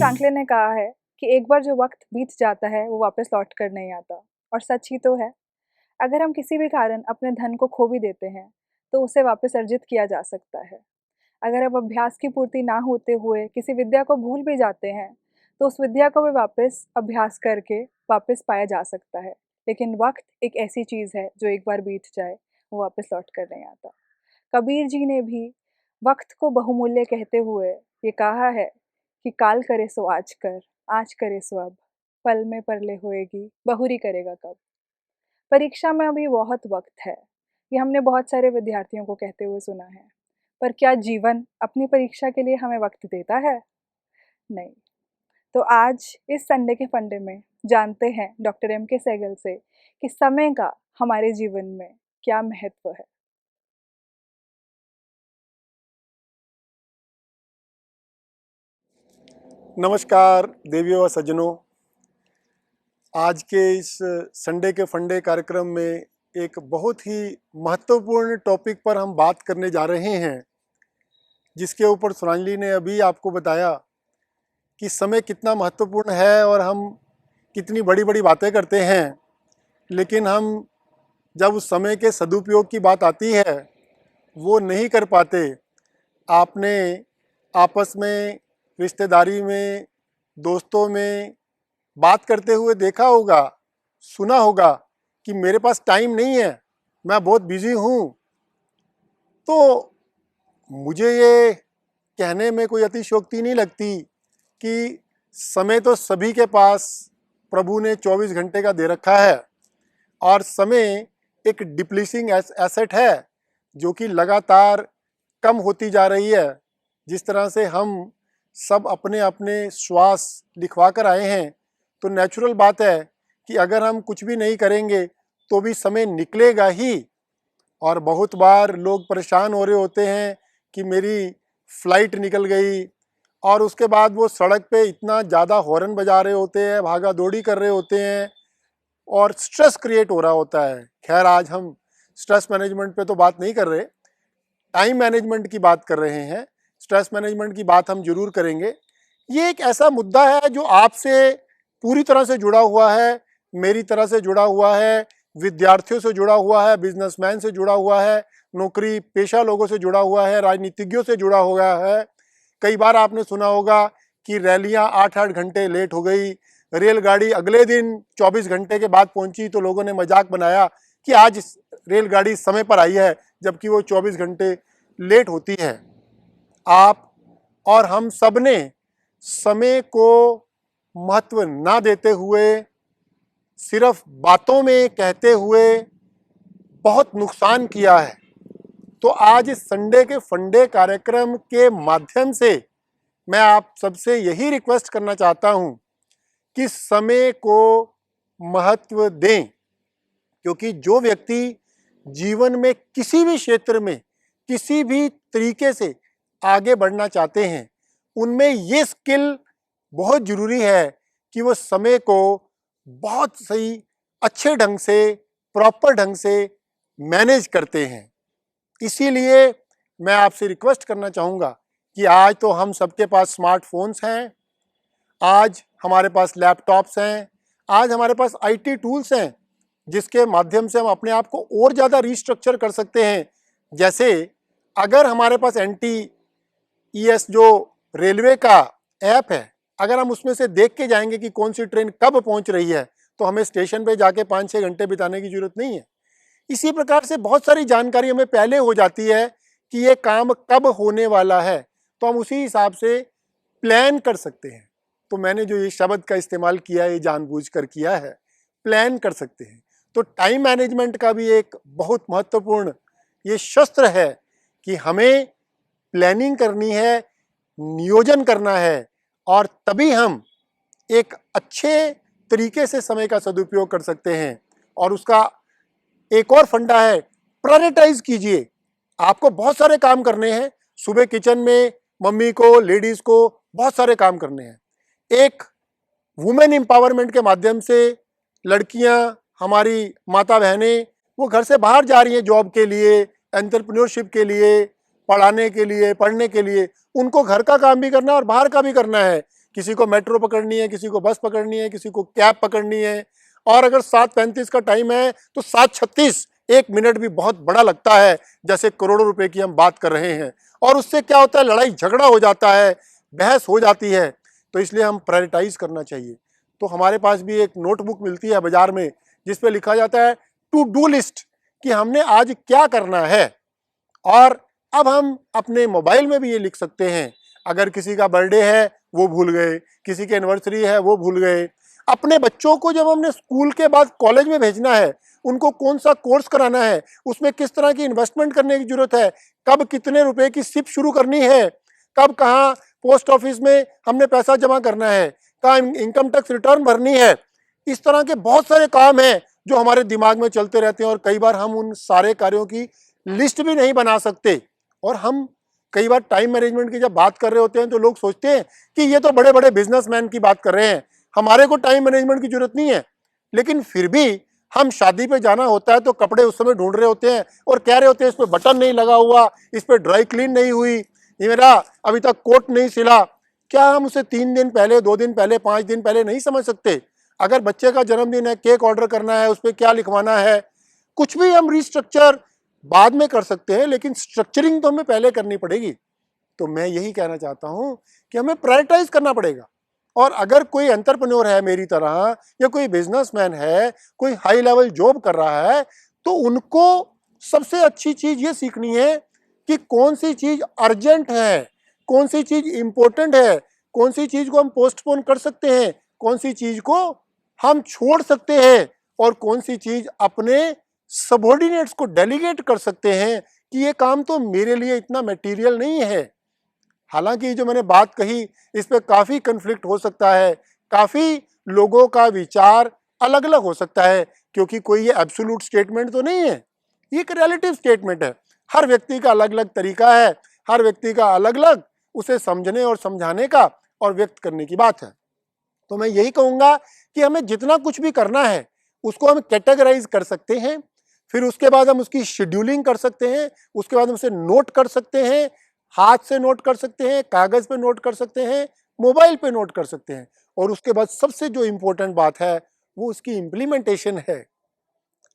Franklin ने कहा है कि एक बार जो वक्त बीत जाता है वो वापस लौट कर नहीं आता। और सच ही तो है। अगर हम किसी भी कारण अपने धन को खो भी देते हैं तो उसे वापस अर्जित किया जा सकता है। अगर हम अभ्यास की पूर्ति ना होते हुए किसी विद्या को भूल भी जाते हैं तो उस विद्या को भी वापस अभ्यास करके वापस पाया जा सकता है। लेकिन वक्त एक ऐसी चीज़ है जो एक बार बीत जाए वो वापस लौट कर नहीं आता। कबीर जी ने भी वक्त को बहुमूल्य कहते हुए ये कहा है कि काल करे सो आज करे सो अब, पल में परले होएगी, बहुरी करेगा कब। परीक्षा में अभी बहुत वक्त है, ये हमने बहुत सारे विद्यार्थियों को कहते हुए सुना है। पर क्या जीवन अपनी परीक्षा के लिए हमें वक्त देता है? नहीं। तो आज इस संडे के फंडे में जानते हैं डॉक्टर M.K. सहगल से कि समय का हमारे जीवन में क्या महत्व है। नमस्कार देवियों व सज्जनों, आज के इस संडे के फंडे कार्यक्रम में एक बहुत ही महत्वपूर्ण टॉपिक पर हम बात करने जा रहे हैं, जिसके ऊपर सोनाली ने अभी आपको बताया कि समय कितना महत्वपूर्ण है और हम कितनी बड़ी बड़ी बातें करते हैं, लेकिन हम जब उस समय के सदुपयोग की बात आती है वो नहीं कर पाते। आपने आपस में, रिश्तेदारी में, दोस्तों में बात करते हुए देखा होगा, सुना होगा कि मेरे पास टाइम नहीं है, मैं बहुत बिजी हूँ। तो मुझे ये कहने में कोई अतिशयोक्ति नहीं लगती कि समय तो सभी के पास प्रभु ने 24 घंटे का दे रखा है और समय एक डिप्लीसिंग एसेट है जो कि लगातार कम होती जा रही है। जिस तरह से हम सब अपने अपने श्वास लिखवा कर आए हैं, तो नेचुरल बात है कि अगर हम कुछ भी नहीं करेंगे तो भी समय निकलेगा ही। और बहुत बार लोग परेशान हो रहे होते हैं कि मेरी फ़्लाइट निकल गई, और उसके बाद वो सड़क पे इतना ज़्यादा हॉर्न बजा रहे होते हैं, भागा दौड़ी कर रहे होते हैं और स्ट्रेस क्रिएट हो रहा होता है। खैर, आज हम स्ट्रेस मैनेजमेंट पे तो बात नहीं कर रहे, टाइम मैनेजमेंट की बात कर रहे हैं। स्ट्रेस मैनेजमेंट की बात हम जरूर करेंगे। ये एक ऐसा मुद्दा है जो आपसे पूरी तरह से जुड़ा हुआ है, मेरी तरह से जुड़ा हुआ है, विद्यार्थियों से जुड़ा हुआ है, बिजनेसमैन से जुड़ा हुआ है, नौकरी पेशा लोगों से जुड़ा हुआ है, राजनीतिज्ञों से जुड़ा हुआ है। कई बार आपने सुना होगा कि रैलियां 8-8 घंटे लेट हो गई, रेलगाड़ी अगले दिन 24 घंटे के बाद पहुंची तो लोगों ने मजाक बनाया कि आज रेलगाड़ी समय पर आई है, जबकि वो 24 घंटे लेट होती है। आप और हम सब ने समय को महत्व ना देते हुए, सिर्फ बातों में कहते हुए बहुत नुकसान किया है। तो आज इस संडे के फंडे कार्यक्रम के माध्यम से मैं आप सबसे यही रिक्वेस्ट करना चाहता हूं कि समय को महत्व दें, क्योंकि जो व्यक्ति जीवन में किसी भी क्षेत्र में किसी भी तरीके से आगे बढ़ना चाहते हैं, उनमें ये स्किल बहुत ज़रूरी है कि वो समय को बहुत सही, अच्छे ढंग से, प्रॉपर ढंग से मैनेज करते हैं। इसीलिए मैं आपसे रिक्वेस्ट करना चाहूँगा कि आज तो हम सबके पास स्मार्टफोन्स हैं, आज हमारे पास लैपटॉप्स हैं, आज हमारे पास IT टूल्स हैं, जिसके माध्यम से हम अपने आप को और ज़्यादा रिस्ट्रक्चर कर सकते हैं। जैसे अगर हमारे पास NTES जो रेलवे का ऐप है, अगर हम उसमें से देख के जाएंगे कि कौन सी ट्रेन कब पहुंच रही है, तो हमें स्टेशन पे जाके 5-6 घंटे बिताने की जरूरत नहीं है। इसी प्रकार से बहुत सारी जानकारी हमें पहले हो जाती है कि ये काम कब होने वाला है, तो हम उसी हिसाब से प्लान कर सकते हैं। तो मैंने जो ये शब्द का इस्तेमाल किया है, ये जानबूझकर किया है, प्लान कर सकते हैं। तो टाइम मैनेजमेंट का भी एक बहुत महत्वपूर्ण ये शस्त्र है कि हमें प्लानिंग करनी है, नियोजन करना है, और तभी हम एक अच्छे तरीके से समय का सदुपयोग कर सकते हैं। और उसका एक और फंडा है, प्रायोरिटाइज कीजिए। आपको बहुत सारे काम करने हैं, सुबह किचन में मम्मी को, लेडीज को बहुत सारे काम करने हैं। एक वुमेन एम्पावरमेंट के माध्यम से लड़कियां, हमारी माता बहनें, वो घर से बाहर जा रही हैं जॉब के लिए, एंटरप्रेन्योरशिप के लिए, पढ़ाने के लिए, पढ़ने के लिए। उनको घर का काम भी करना है और बाहर का भी करना है, किसी को मेट्रो पकड़नी है, किसी को बस पकड़नी है, किसी को कैब पकड़नी है, और अगर 7:35 का टाइम है तो 7:36, 1 मिनट भी बहुत बड़ा लगता है, जैसे करोड़ों रुपए की हम बात कर रहे हैं। और उससे क्या होता है, लड़ाई झगड़ा हो जाता है, बहस हो जाती है। तो इसलिए हम प्रायोरिटाइज करना चाहिए। तो हमारे पास भी एक नोटबुक मिलती है बाजार में, जिस पे लिखा जाता है टू डू लिस्ट, कि हमने आज क्या करना है। और अब हम अपने मोबाइल में भी ये लिख सकते हैं, अगर किसी का बर्थडे है वो भूल गए, किसी की एनिवर्सरी है वो भूल गए। अपने बच्चों को जब हमने स्कूल के बाद कॉलेज में भेजना है, उनको कौन सा कोर्स कराना है, उसमें किस तरह की इन्वेस्टमेंट करने की जरूरत है, कब कितने रुपए की सिप शुरू करनी है, कब कहाँ पोस्ट ऑफिस में हमने पैसा जमा करना है, कहाँ इनकम टैक्स रिटर्न भरनी है, इस तरह के बहुत सारे काम हैं जो हमारे दिमाग में चलते रहते हैं। और कई बार हम उन सारे कार्यों की लिस्ट भी नहीं बना सकते। और हम कई बार टाइम मैनेजमेंट की जब बात कर रहे होते हैं तो लोग सोचते हैं कि ये तो बड़े बड़े बिजनेसमैन की बात कर रहे हैं, हमारे को टाइम मैनेजमेंट की जरूरत नहीं है। लेकिन फिर भी हम शादी पे जाना होता है तो कपड़े उस समय ढूंढ रहे होते हैं और कह रहे होते हैं इस पर बटन नहीं लगा हुआ, इस पर ड्राई क्लीन नहीं हुई, ये मेरा अभी तक कोट नहीं सिला। क्या हम उसे 3 दिन पहले, 2 दिन पहले, 5 दिन पहले नहीं समझ सकते? अगर बच्चे का जन्मदिन है, केक ऑर्डर करना है, उस पर क्या लिखवाना है, कुछ भी हम रिस्ट्रक्चर बाद में कर सकते हैं, लेकिन स्ट्रक्चरिंग तो हमें पहले करनी पड़ेगी। तो मैं यही कहना चाहता हूं कि हमें प्रायोरिटाइज करना पड़ेगा। और अगर कोई एंटरप्रेन्योर है मेरी तरह, या कोई बिजनेसमैन है, कोई हाई लेवल जॉब कर रहा है, तो उनको सबसे अच्छी चीज ये सीखनी है कि कौन सी चीज अर्जेंट है, कौन सी चीज इंपॉर्टेंट है, कौन सी चीज को हम पोस्टपोन कर सकते हैं, कौन सी चीज को हम छोड़ सकते हैं, और कौन सी चीज अपने सबॉर्डिनेट्स को डेलीगेट कर सकते हैं कि ये काम तो मेरे लिए इतना मटेरियल नहीं है। हालांकि जो मैंने बात कही इस पे काफी कन्फ्लिक्ट हो सकता है, काफी लोगों का विचार अलग अलग हो सकता है, क्योंकि कोई ये एब्सोल्यूट स्टेटमेंट तो नहीं है, ये एक रिलेटिव स्टेटमेंट है। हर व्यक्ति का अलग अलग तरीका है, हर व्यक्ति का अलग अलग उसे समझने और समझाने का और व्यक्त करने की बात है। तो मैं यही कहूंगा कि हमें जितना कुछ भी करना है उसको हम कैटेगराइज कर सकते हैं, फिर उसके बाद हम उसकी शेड्यूलिंग कर सकते हैं, उसके बाद हम उसे नोट कर सकते हैं, हाथ से नोट कर सकते हैं, कागज पे नोट कर सकते हैं, मोबाइल पे नोट कर सकते हैं। और उसके बाद सबसे जो इंपॉर्टेंट बात है वो उसकी इम्प्लीमेंटेशन है।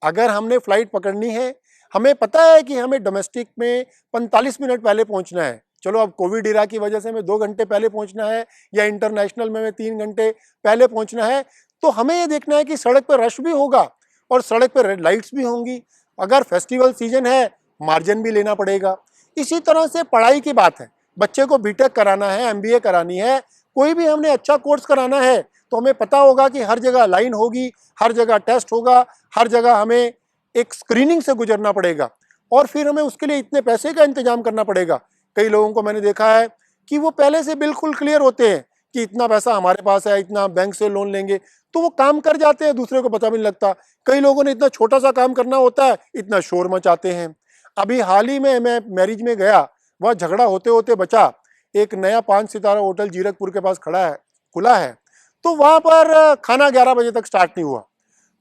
अगर हमने फ्लाइट पकड़नी है, हमें पता है कि हमें डोमेस्टिक में 45 मिनट पहले पहुंचना है, चलो अब कोविड इरा की वजह से हमें 2 घंटे पहले पहुंचना है, या इंटरनेशनल में हमें 3 घंटे पहले पहुंचना है, तो हमें ये देखना है कि सड़क पर रश भी होगा और सड़क पर रेड लाइट्स भी होंगी। अगर फेस्टिवल सीजन है, मार्जिन भी लेना पड़ेगा। इसी तरह से पढ़ाई की बात है, बच्चे को बीटेक कराना है, एमबीए करानी है, कोई भी हमने अच्छा कोर्स कराना है, तो हमें पता होगा कि हर जगह लाइन होगी, हर जगह टेस्ट होगा, हर जगह हमें एक स्क्रीनिंग से गुजरना पड़ेगा, और फिर हमें उसके लिए इतने पैसे का इंतजाम करना पड़ेगा। कई लोगों को मैंने देखा है कि वो पहले से बिल्कुल क्लियर होते हैं कि इतना पैसा हमारे पास है, इतना बैंक से लोन लेंगे, तो वो काम कर जाते हैं, दूसरे को पता भी नहीं लगता। कई लोगों ने इतना छोटा सा काम करना होता है, इतना शोर मचाते हैं। अभी हाल ही में मैं मैरिज में गया, वह झगड़ा होते होते बचा। एक नया 5 सितारा होटल जीरकपुर के पास खुला है, तो वहां पर खाना 11 बजे तक स्टार्ट नहीं हुआ।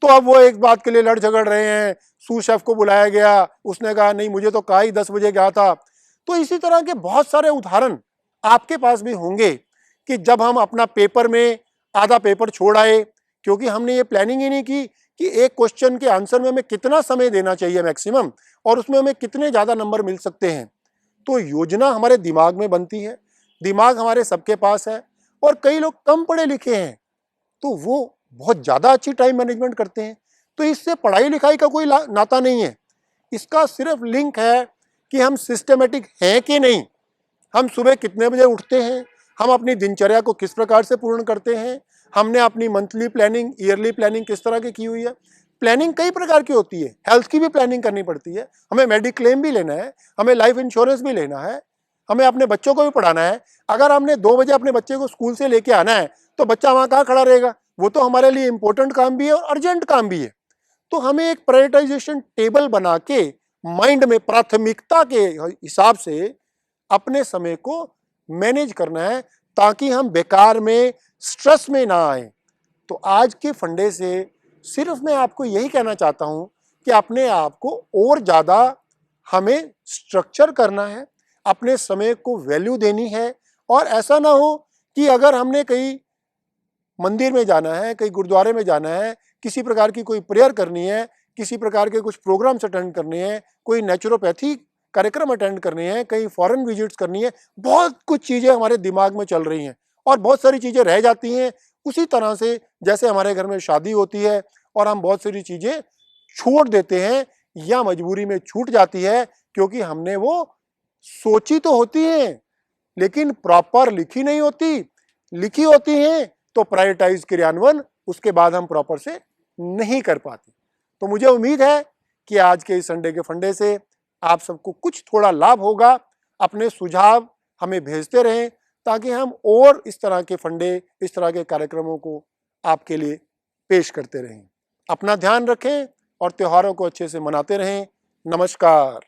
तो अब वो एक बात के लिए लड़ झगड़ रहे हैं, सू शेफ को बुलाया गया, उसने कहा नहीं मुझे तो कहा ही 10 बजे गया था। तो इसी तरह के बहुत सारे उदाहरण आपके पास भी होंगे कि जब हम अपना पेपर में आधा पेपर छोड़ आए, क्योंकि हमने ये प्लानिंग ही नहीं की कि एक क्वेश्चन के आंसर में हमें कितना समय देना चाहिए मैक्सिमम, और उसमें हमें कितने ज़्यादा नंबर मिल सकते हैं। तो योजना हमारे दिमाग में बनती है, दिमाग हमारे सबके पास है, और कई लोग कम पढ़े लिखे हैं तो वो बहुत ज़्यादा अच्छी टाइम मैनेजमेंट करते हैं। तो इससे पढ़ाई लिखाई का कोई नाता नहीं है, इसका सिर्फ लिंक है कि हम सिस्टमेटिक हैं कि नहीं, हम सुबह कितने बजे उठते हैं, हम अपनी दिनचर्या को किस प्रकार से पूर्ण करते हैं, हमने अपनी मंथली प्लानिंग, ईयरली प्लानिंग किस तरह की हुई है। प्लानिंग कई प्रकार की होती है, हेल्थ की भी प्लानिंग करनी पड़ती है, हमें मेडिक्लेम भी लेना है, हमें लाइफ इंश्योरेंस भी लेना है, हमें अपने बच्चों को भी पढ़ाना है। अगर हमने 2 बजे अपने बच्चे को स्कूल से लेके आना है तो बच्चा वहाँ कहाँ खड़ा रहेगा? वो तो हमारे लिए इंपॉर्टेंट काम भी है और अर्जेंट काम भी है। तो हमें एक प्रायोरिटाइजेशन टेबल बना के माइंड में प्राथमिकता के हिसाब से अपने समय को मैनेज करना है, ताकि हम बेकार में, स्ट्रेस में ना आए। तो आज के फंडे से सिर्फ मैं आपको यही कहना चाहता हूं कि अपने आप को और ज़्यादा हमें स्ट्रक्चर करना है, अपने समय को वैल्यू देनी है, और ऐसा ना हो कि अगर हमने कहीं मंदिर में जाना है, कहीं गुरुद्वारे में जाना है, किसी प्रकार की कोई प्रेयर करनी है, किसी प्रकार के कुछ प्रोग्राम्स अटेंड करने हैं, कोई नेचुरोपैथी कार्यक्रम अटेंड करने हैं, कहीं फॉरेन विजिट्स करनी है, बहुत कुछ चीज़ें हमारे दिमाग में चल रही हैं और बहुत सारी चीज़ें रह जाती हैं। उसी तरह से जैसे हमारे घर में शादी होती है और हम बहुत सारी चीज़ें छोड़ देते हैं या मजबूरी में छूट जाती है, क्योंकि हमने वो सोची तो होती हैं लेकिन प्रॉपर लिखी नहीं होती। लिखी होती हैं तो प्रायोरिटाइज क्रियान्वयन उसके बाद हम प्रॉपर से नहीं कर पाते। तो मुझे उम्मीद है कि आज के इस संडे के फंडे से आप सबको कुछ थोड़ा लाभ होगा। अपने सुझाव हमें भेजते रहें ताकि हम और इस तरह के फंडे, इस तरह के कार्यक्रमों को आपके लिए पेश करते रहें। अपना ध्यान रखें और त्योहारों को अच्छे से मनाते रहें। नमस्कार।